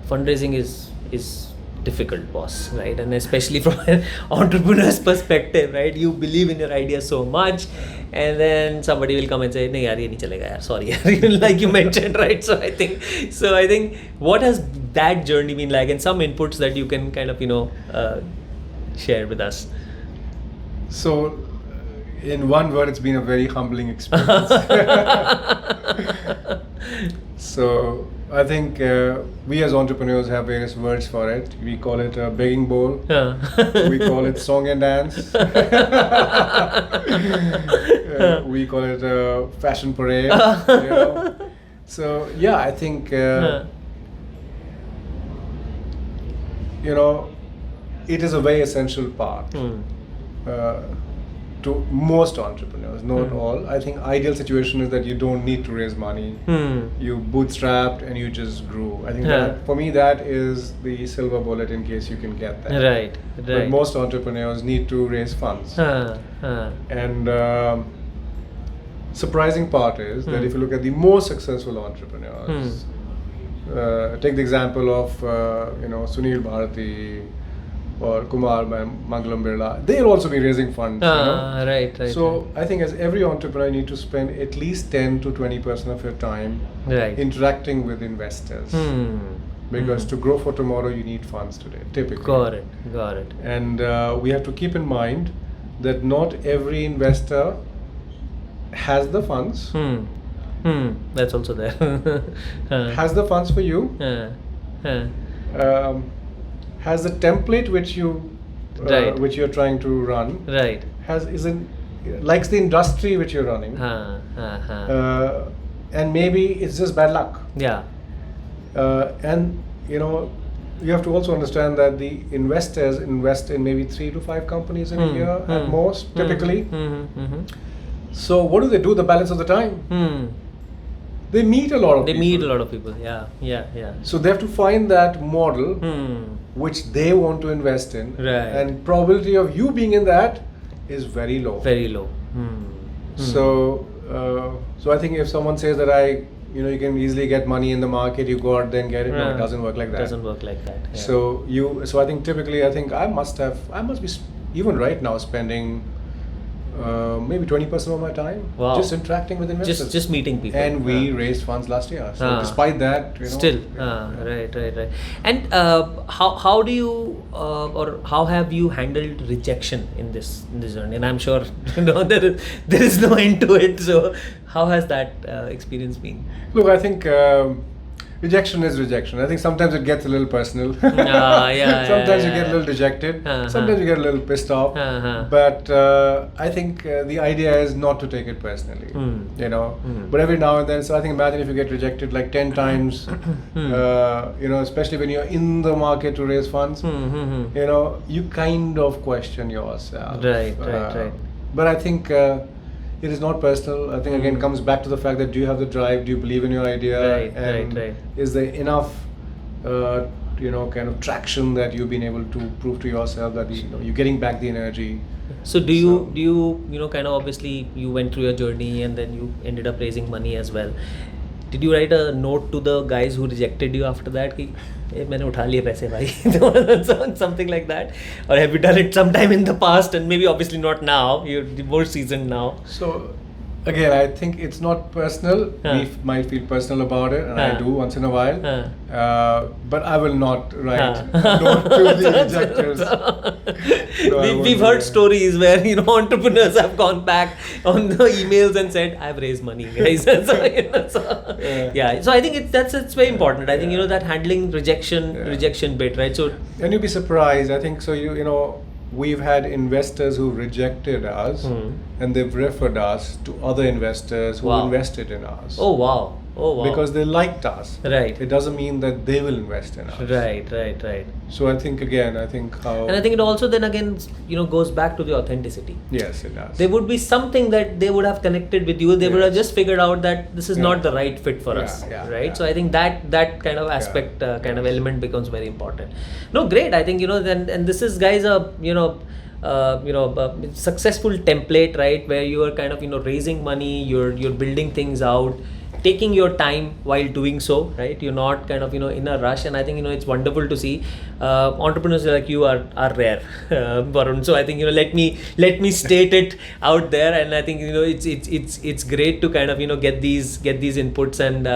fundraising is difficult, boss, right? And especially from an entrepreneur's perspective, right? You believe in your idea so much, and then somebody will come and say, "Nahi yaar, ye nahi chalega yaar. Sorry, yaar." Like you mentioned, right? So I think what has that journey been like, and some inputs that you can kind of share with us. So, in one word, it's been a very humbling experience. So I think we as entrepreneurs have various words for it. We call it a begging bowl. We call it song and dance. We call it a fashion parade. So yeah, I think it is a very essential part to most entrepreneurs, not all. I think ideal situation is that you don't need to raise money. You bootstrapped and you just grew. I think that, for me, that is the silver bullet in case you can get that. Right. But most entrepreneurs need to raise funds. And surprising part is that if you look at the most successful entrepreneurs, take the example of Sunil Bharati, or Kumar Mangalam Birla, they'll also be raising funds. Right. So I think as every entrepreneur, you need to spend at least 10 to 20% of your time interacting with investors. Because to grow for tomorrow, you need funds today, typically. Got it. And we have to keep in mind that not every investor has the funds. That's also there. Has the funds for you. Has the template which you're trying to run. Right. Likes the industry which you're running. And maybe it's just bad luck. Yeah. And you have to also understand that the investors invest in maybe 3 to 5 companies in a year at most, typically. So what do? The balance of the time. They meet a lot of people. Yeah. So they have to find that model which they want to invest in. Right. And probability of you being in that is very low. Very low. So I think if someone says that you can easily get money in the market, you go out there and get it. No, it doesn't work like that. Yeah. So I think typically, I must be even right now spending maybe 20% of my time just interacting with investors, just meeting people. And we raised funds last year. So despite that, still. Right. And how do you or how have you handled rejection in this journey? And I'm sure there is no end to it. So how has that experience been? Look, I think rejection is rejection. I think sometimes it gets a little personal. Sometimes you get a little dejected. Sometimes you get a little pissed off. But I think the idea is not to take it personally. But every now and then, so I think imagine if you get rejected like 10 times, especially when you're in the market to raise funds, you kind of question yourself. Right. But I think it is not personal. I think again comes back to the fact that do you have the drive? Do you believe in your idea? Right. Is there enough, kind of traction that you've been able to prove to yourself that you're getting back the energy? So do you kind of, obviously you went through your journey and then you ended up raising money as well. Did you write a note to the guys who rejected you after that? मैंने उठा लिए पैसे भाई, something like that, or have you done it sometime in the past and maybe obviously not now, you're more seasoned now? So again, I think it's not personal. We might feel personal about it, and I do once in a while. But I will not write note to the rejectors. We've heard stories where entrepreneurs have gone back on the emails and said, "I've raised money, guys." So I think it's very important. I think that handling rejection bit, right? So and you'll be surprised. I think so. We've had investors who rejected us and they've referred us to other investors who invested in us. Oh wow. Because they liked us. Right. It doesn't mean that they will invest in us. Right. So I think it also then again goes back to the authenticity. Yes, it does. There would be something that they would have connected with you. They would have just figured out that this is not the right fit for us. Right. So I think that kind of aspect, kind of element becomes very important. No, great. I think and this is, guys, a successful template, right, where you are kind of raising money, you're building things out, taking your time while doing so, right? You're not kind of in a rush, and I think it's wonderful to see entrepreneurs like you are rare, Varun. So I think let me state it out there, and I think it's great to kind of get these inputs and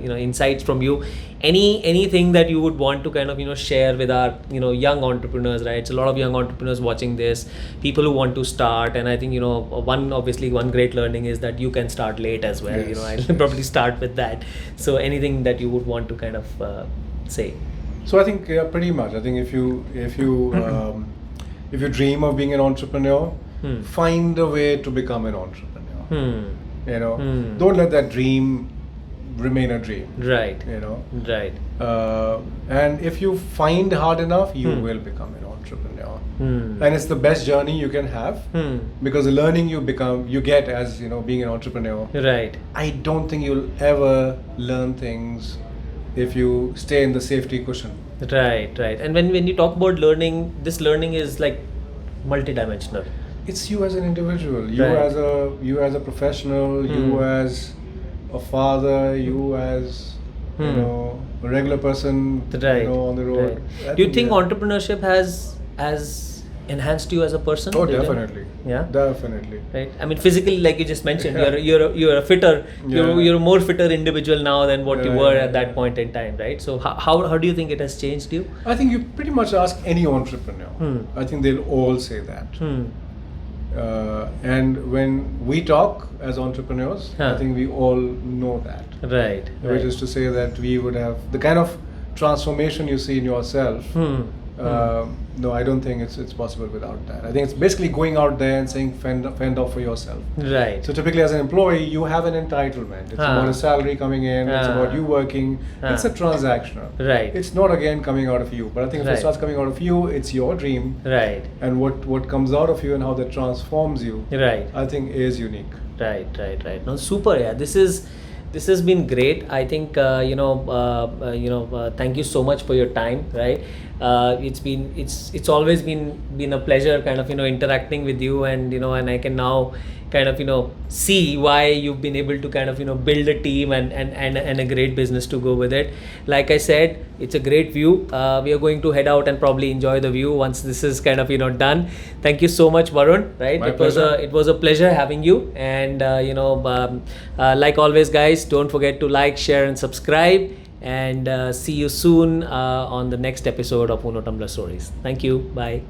insights from you. Anything that you would want to kind of share with our young entrepreneurs, right? It's a lot of young entrepreneurs watching this, people who want to start, and I think one great learning is that you can start late as well. Yes. I'll probably start with that. So anything that you would want to kind of say? So I think pretty much. I think if you dream of being an entrepreneur, find a way to become an entrepreneur. Don't let that dream remain a dream. Right. Right. And if you find hard enough, you will become an entrepreneur. And it's the best journey you can have because the learning you get as being an entrepreneur. Right. I don't think you'll ever learn things if you stay in the safety cushion. Right. And when you talk about learning, this learning is like multidimensional. It's you as an individual, you as a professional, you as a father, you as you know, a regular person, Right. you know, on the road. Right. Do you think entrepreneurship has enhanced you as a person? Oh, Do you think? definitely. Yeah. Definitely. Right. I mean, physically, like you just mentioned, Yeah. you're a fitter. Yeah. You're a more fitter individual now than what you Yeah, were yeah, at that yeah. point in time, right? So how do you think it has changed you? I think you pretty much ask any entrepreneur. I think they'll all say that. And when we talk as entrepreneurs, I think we all know that. Right. Which is to say that we would have the kind of transformation you see in yourself. No, I don't think it's possible without that. I think it's basically going out there and saying fend off for yourself. Right. So typically as an employee, you have an entitlement. It's about a salary coming in, it's about you working, it's a transactional. Right. It's not again coming out of you. But I think if Right. it starts coming out of you, it's your dream. Right. And what comes out of you and how that transforms you, Right. I think is unique. Right. No, super. Yeah. This has been great. I think thank you so much for your time. Right. It's always been a pleasure kind of interacting with you, and and I can now kind of see why you've been able to kind of build a team and a great business to go with it. Like I said, it's a great view. We are going to head out and probably enjoy the view once this is kind of done. Thank you so much, Varun. Right, My it pleasure. was a pleasure having you, and like always, guys, don't forget to like, share, and subscribe. And see you soon on the next episode of UnoTumbler Stories. Thank you. Bye.